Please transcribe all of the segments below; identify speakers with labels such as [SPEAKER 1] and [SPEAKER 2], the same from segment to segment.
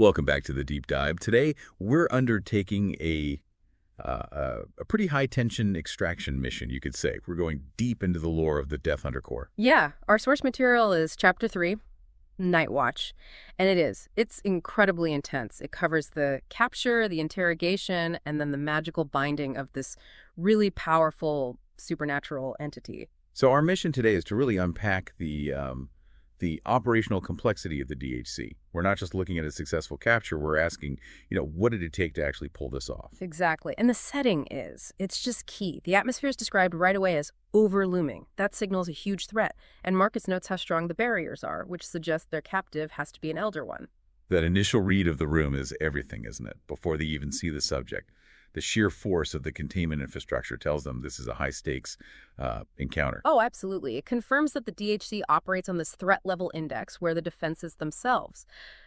[SPEAKER 1] Welcome back to the Deep Dive. Today, we're undertaking a pretty high-tension extraction mission, you could say. We're going deep into the lore of the Death Hunter Corps.
[SPEAKER 2] Yeah, our source material is Chapter 3, Night Watch. And it's incredibly intense. It covers the capture, the interrogation, and then the magical binding of this really powerful supernatural entity.
[SPEAKER 1] So our mission today is to really unpack the operational complexity of the DHC. We're not just looking at a successful capture, we're asking, what did it take to actually pull this off?
[SPEAKER 2] Exactly. And the setting it's just key. The atmosphere is described right away as overlooming. That signals a huge threat. And Marcus notes how strong the barriers are, which suggests their captive has to be an elder one.
[SPEAKER 1] That initial read of the room is everything, isn't it? Before they even see the subject. The sheer force of the containment infrastructure tells them this is a high-stakes encounter.
[SPEAKER 2] Oh, absolutely. It confirms that the DHC operates on this threat level index where the defenses themselves.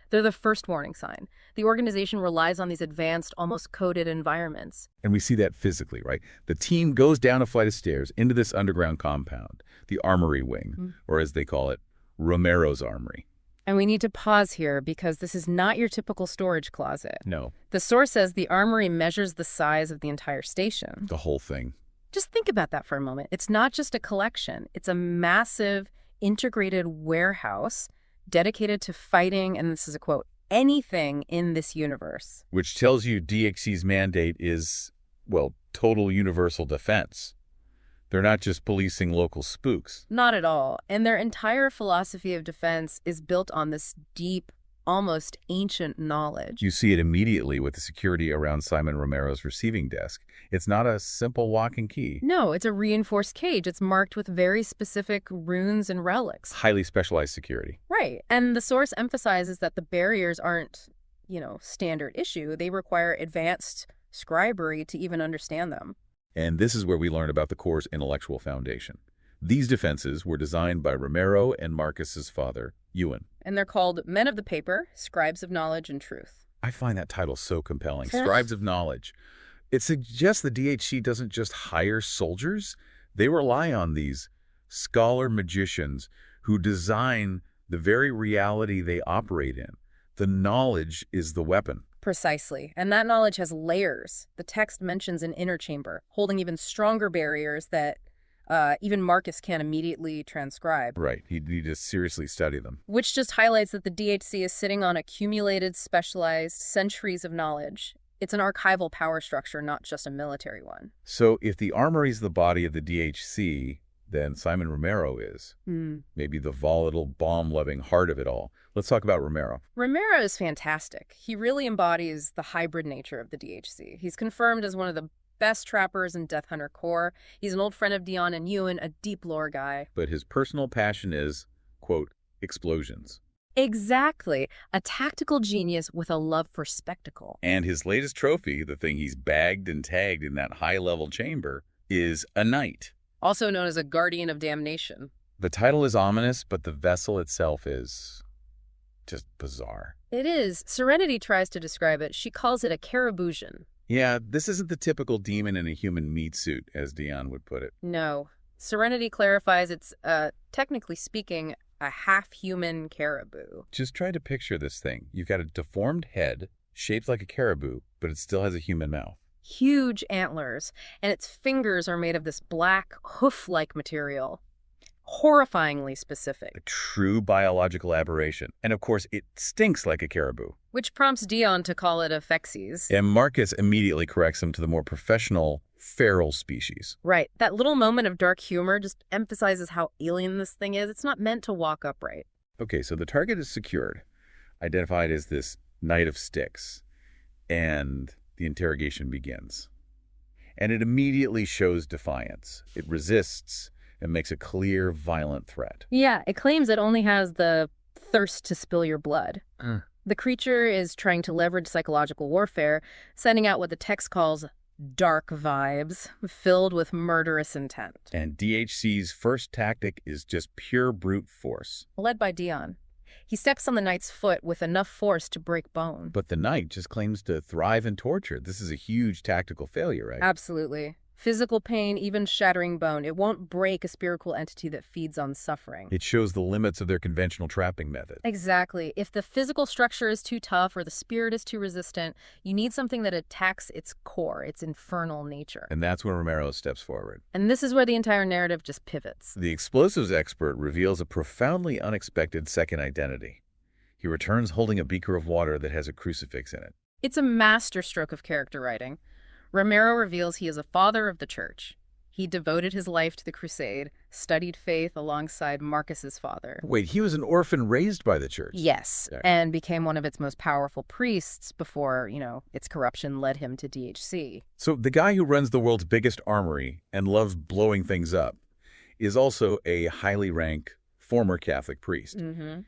[SPEAKER 2] They're the first warning sign. The organization relies on these advanced, almost coded environments.
[SPEAKER 1] And we see that physically, right? The team goes down a flight of stairs into this underground compound, the Armory Wing, or as they call it, Romero's Armory.
[SPEAKER 2] And we need to pause here because this is not your typical storage closet.
[SPEAKER 1] No.
[SPEAKER 2] The source says the armory measures the size of the entire station.
[SPEAKER 1] The whole thing.
[SPEAKER 2] Just think about that for a moment. It's not just a collection. It's a massive, integrated warehouse dedicated to fighting, and this is a quote, anything in this universe.
[SPEAKER 1] Which tells you DXC's mandate is, total universal defense. They're not just policing local spooks.
[SPEAKER 2] Not at all. And their entire philosophy of defense is built on this deep, almost ancient knowledge.
[SPEAKER 1] You see it immediately with the security around Simon Romero's receiving desk. It's not a simple lock and key.
[SPEAKER 2] No, it's a reinforced cage. It's marked with very specific runes and relics.
[SPEAKER 1] Highly specialized security.
[SPEAKER 2] Right. And the source emphasizes that the barriers aren't, standard issue. They require advanced scribery to even understand them.
[SPEAKER 1] And this is where we learn about the Corps' intellectual foundation. These defenses were designed by Romero and Marcus's father, Ewan.
[SPEAKER 2] And they're called Men of the Paper, Scribes of Knowledge and Truth.
[SPEAKER 1] I find that title so compelling. Scribes of Knowledge. It suggests the DHC doesn't just hire soldiers. They rely on these scholar magicians who design the very reality they operate in. The knowledge is the weapon.
[SPEAKER 2] Precisely. And that knowledge has layers. The text mentions an inner chamber, holding even stronger barriers that even Marcus can't immediately transcribe.
[SPEAKER 1] Right. He'd need to seriously study them.
[SPEAKER 2] Which just highlights that the DHC is sitting on accumulated, specialized centuries of knowledge. It's an archival power structure, not just a military one.
[SPEAKER 1] So if the armory's the body of the DHC, then Simon Romero is. Maybe the volatile, bomb-loving heart of it all. Let's talk about Romero.
[SPEAKER 2] Romero is fantastic. He really embodies the hybrid nature of the DHC. He's confirmed as one of the best trappers in Death Hunter Corps. He's an old friend of Dion and Ewan, a deep lore guy.
[SPEAKER 1] But his personal passion is, quote, explosions.
[SPEAKER 2] Exactly. A tactical genius with a love for spectacle.
[SPEAKER 1] And his latest trophy, the thing he's bagged and tagged in that high-level chamber, is a knight.
[SPEAKER 2] Also known as a guardian of damnation.
[SPEAKER 1] The title is ominous, but the vessel itself is just bizarre.
[SPEAKER 2] It is. Serenity tries to describe it. She calls it a carabusion.
[SPEAKER 1] Yeah, this isn't the typical demon in a human meat suit, as Dion would put it.
[SPEAKER 2] No. Serenity clarifies it's, technically speaking, a half-human caribou.
[SPEAKER 1] Just try to picture this thing. You've got a deformed head, shaped like a caribou, but it still has a human mouth.
[SPEAKER 2] Huge antlers, and its fingers are made of this black, hoof-like material. Horrifyingly specific.
[SPEAKER 1] A true biological aberration. And of course, it stinks like a caribou.
[SPEAKER 2] Which prompts Dion to call it a feces.
[SPEAKER 1] And Marcus immediately corrects him to the more professional, feral species.
[SPEAKER 2] Right. That little moment of dark humor just emphasizes how alien this thing is. It's not meant to walk upright.
[SPEAKER 1] Okay, so the target is secured, identified as this Knight of Sticks, and the interrogation begins. And it immediately shows defiance. It resists and makes a clear, violent threat.
[SPEAKER 2] Yeah, it claims it only has the thirst to spill your blood. The creature is trying to leverage psychological warfare, sending out what the text calls dark vibes, filled with murderous intent.
[SPEAKER 1] And DHC's first tactic is just pure brute force.
[SPEAKER 2] Led by Dion. He steps on the knight's foot with enough force to break bone.
[SPEAKER 1] But the knight just claims to thrive in torture. This is a huge tactical failure, right?
[SPEAKER 2] Absolutely. Physical pain, even shattering bone, it won't break a spiritual entity that feeds on suffering.
[SPEAKER 1] It shows the limits of their conventional trapping method.
[SPEAKER 2] Exactly. If the physical structure is too tough or the spirit is too resistant, you need something that attacks its core, its infernal nature.
[SPEAKER 1] And that's when Romero steps forward.
[SPEAKER 2] And this is where the entire narrative just pivots.
[SPEAKER 1] The explosives expert reveals a profoundly unexpected second identity. He returns holding a beaker of water that has a crucifix in it.
[SPEAKER 2] It's a masterstroke of character writing. Romero reveals he is a father of the church. He devoted his life to the crusade, studied faith alongside Marcus's father.
[SPEAKER 1] Wait, he was an orphan raised by the church?
[SPEAKER 2] Yes, and became one of its most powerful priests before, its corruption led him to DHC.
[SPEAKER 1] So the guy who runs the world's biggest armory and loves blowing things up is also a highly ranked former Catholic priest.
[SPEAKER 2] Mm-hmm.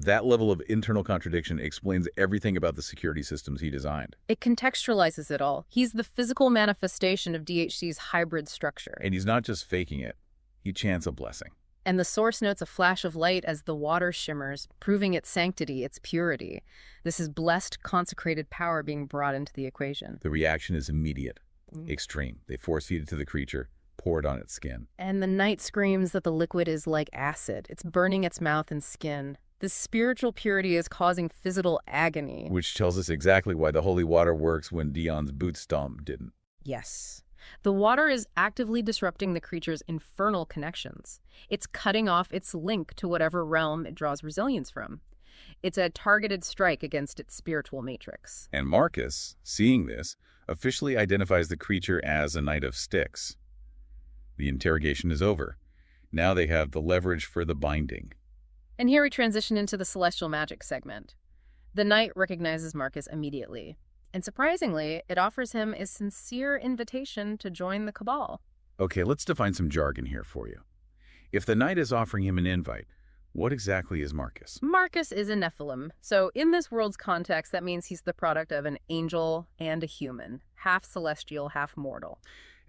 [SPEAKER 1] That level of internal contradiction explains everything about the security systems he designed.
[SPEAKER 2] It contextualizes it all. He's the physical manifestation of DHC's hybrid structure.
[SPEAKER 1] And he's not just faking it. He chants a blessing.
[SPEAKER 2] And the source notes a flash of light as the water shimmers, proving its sanctity, its purity. This is blessed, consecrated power being brought into the equation.
[SPEAKER 1] The reaction is immediate, extreme. They force-feed it to the creature, pour it on its skin.
[SPEAKER 2] And the knight screams that the liquid is like acid. It's burning its mouth and skin. This spiritual purity is causing physical agony.
[SPEAKER 1] Which tells us exactly why the holy water works when Dion's boot stomp didn't.
[SPEAKER 2] Yes. The water is actively disrupting the creature's infernal connections. It's cutting off its link to whatever realm it draws resilience from. It's a targeted strike against its spiritual matrix.
[SPEAKER 1] And Marcus, seeing this, officially identifies the creature as a Knight of Styx. The interrogation is over. Now they have the leverage for the binding.
[SPEAKER 2] And here we transition into the celestial magic segment. The knight recognizes Marcus immediately. And surprisingly, it offers him a sincere invitation to join the Cabal.
[SPEAKER 1] Okay, let's define some jargon here for you. If the knight is offering him an invite, what exactly is Marcus?
[SPEAKER 2] Marcus is a Nephilim. So in this world's context, that means he's the product of an angel and a human, half celestial, half mortal.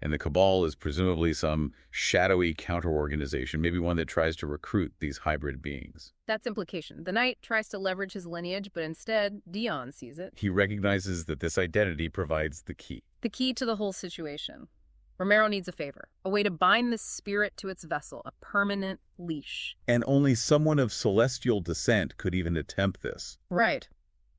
[SPEAKER 1] And the Cabal is presumably some shadowy counter-organization, maybe one that tries to recruit these hybrid beings.
[SPEAKER 2] That's implication. The knight tries to leverage his lineage, but instead, Dion sees it.
[SPEAKER 1] He recognizes that this identity provides the key.
[SPEAKER 2] The key to the whole situation. Romero needs a favor, a way to bind this spirit to its vessel, a permanent leash.
[SPEAKER 1] And only someone of celestial descent could even attempt this.
[SPEAKER 2] Right.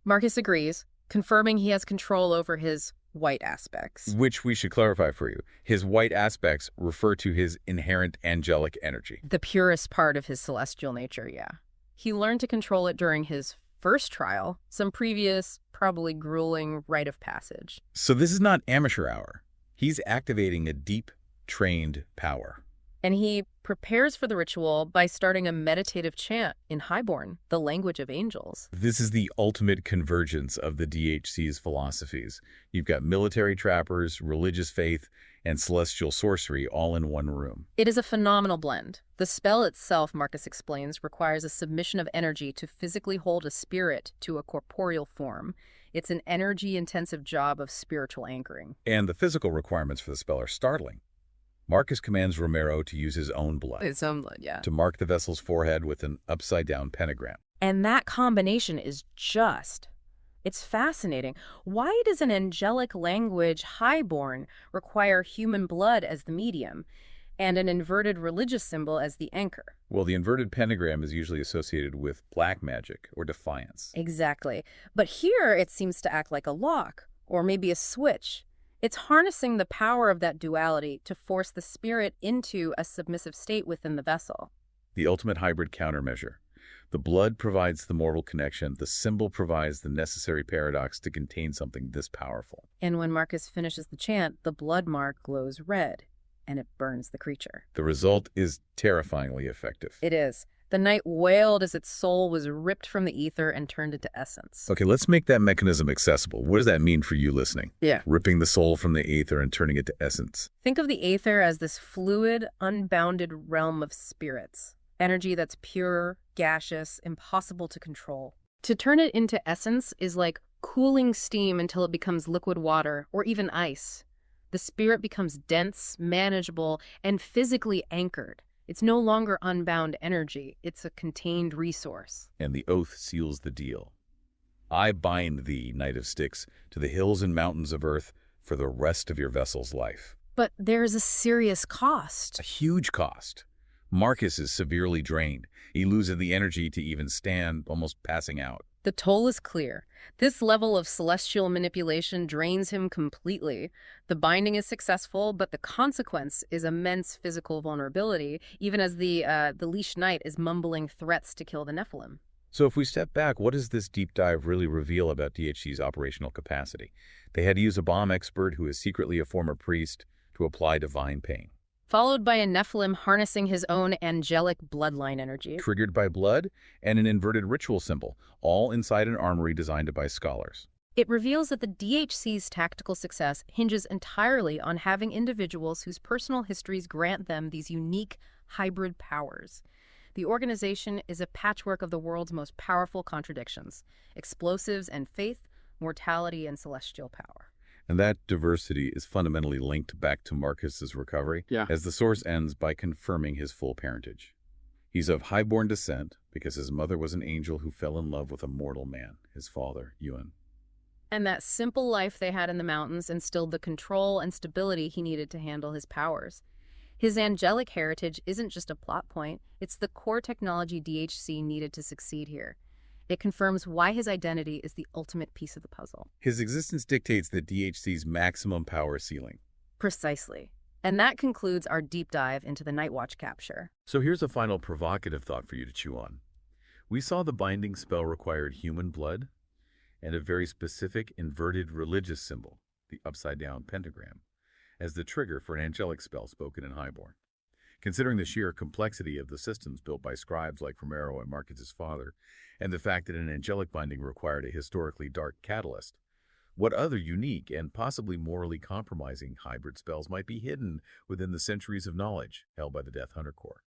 [SPEAKER 2] Marcus agrees, confirming he has control over his white aspects.
[SPEAKER 1] Which we should clarify for you. His white aspects refer to his inherent angelic energy.
[SPEAKER 2] The purest part of his celestial nature, yeah. He learned to control it during his first trial, some previous, probably grueling rite of passage.
[SPEAKER 1] So this is not amateur hour. He's activating a deep, trained power.
[SPEAKER 2] And he prepares for the ritual by starting a meditative chant in Highborn, the language of angels.
[SPEAKER 1] This is the ultimate convergence of the DHC's philosophies. You've got military trappers, religious faith, and celestial sorcery all in one room.
[SPEAKER 2] It is a phenomenal blend. The spell itself, Marcus explains, requires a submission of energy to physically hold a spirit to a corporeal form. It's an energy-intensive job of spiritual anchoring.
[SPEAKER 1] And the physical requirements for the spell are startling. Marcus commands Romero to use his own blood.
[SPEAKER 2] His own blood, yeah.
[SPEAKER 1] To mark the vessel's forehead with an upside-down pentagram.
[SPEAKER 2] And that combination is just... It's fascinating. Why does an angelic language, Highborn, require human blood as the medium and an inverted religious symbol as the anchor?
[SPEAKER 1] Well, the inverted pentagram is usually associated with black magic or defiance.
[SPEAKER 2] Exactly. But here it seems to act like a lock or maybe a switch. It's harnessing the power of that duality to force the spirit into a submissive state within the vessel.
[SPEAKER 1] The ultimate hybrid countermeasure. The blood provides the mortal connection. The symbol provides the necessary paradox to contain something this powerful.
[SPEAKER 2] And when Marcus finishes the chant, the blood mark glows red, and it burns the creature.
[SPEAKER 1] The result is terrifyingly effective.
[SPEAKER 2] It is. The knight wailed as its soul was ripped from the ether and turned into essence.
[SPEAKER 1] Okay, let's make that mechanism accessible. What does that mean for you listening?
[SPEAKER 2] Yeah.
[SPEAKER 1] Ripping the soul from the ether and turning it to essence.
[SPEAKER 2] Think of the ether as this fluid, unbounded realm of spirits. Energy that's pure, gaseous, impossible to control. To turn it into essence is like cooling steam until it becomes liquid water or even ice. The spirit becomes dense, manageable, and physically anchored. It's no longer unbound energy. It's a contained resource.
[SPEAKER 1] And the oath seals the deal. I bind thee, Knight of Styx, to the hills and mountains of earth, for the rest of your vessel's life.
[SPEAKER 2] But there's a serious cost.
[SPEAKER 1] A huge cost. Marcus is severely drained. He loses the energy to even stand, almost passing out.
[SPEAKER 2] The toll is clear. This level of celestial manipulation drains him completely. The binding is successful, but the consequence is immense physical vulnerability, even as the leash knight is mumbling threats to kill the Nephilim.
[SPEAKER 1] So if we step back, what does this deep dive really reveal about DHC's operational capacity? They had to use a bomb expert who is secretly a former priest to apply divine pain.
[SPEAKER 2] Followed by a Nephilim harnessing his own angelic bloodline energy.
[SPEAKER 1] Triggered by blood and an inverted ritual symbol, all inside an armory designed by scholars.
[SPEAKER 2] It reveals that the DHC's tactical success hinges entirely on having individuals whose personal histories grant them these unique hybrid powers. The organization is a patchwork of the world's most powerful contradictions: explosives and faith, mortality and celestial power.
[SPEAKER 1] And that diversity is fundamentally linked back to Marcus's recovery, as the source ends by confirming his full parentage. He's of highborn descent because his mother was an angel who fell in love with a mortal man, his father, Sion.
[SPEAKER 2] And that simple life they had in the mountains instilled the control and stability he needed to handle his powers. His angelic heritage isn't just a plot point, it's the core technology DHC needed to succeed here. It confirms why his identity is the ultimate piece of the puzzle.
[SPEAKER 1] His existence dictates the DHC's maximum power ceiling.
[SPEAKER 2] Precisely. And that concludes our deep dive into the Night Watch capture.
[SPEAKER 1] So here's a final provocative thought for you to chew on. We saw the binding spell required human blood and a very specific inverted religious symbol, the upside-down pentagram, as the trigger for an angelic spell spoken in Highborn. Considering the sheer complexity of the systems built by scribes like Romero and Marcus's father, and the fact that an angelic binding required a historically dark catalyst, what other unique and possibly morally compromising hybrid spells might be hidden within the centuries of knowledge held by the Death Hunter Corps?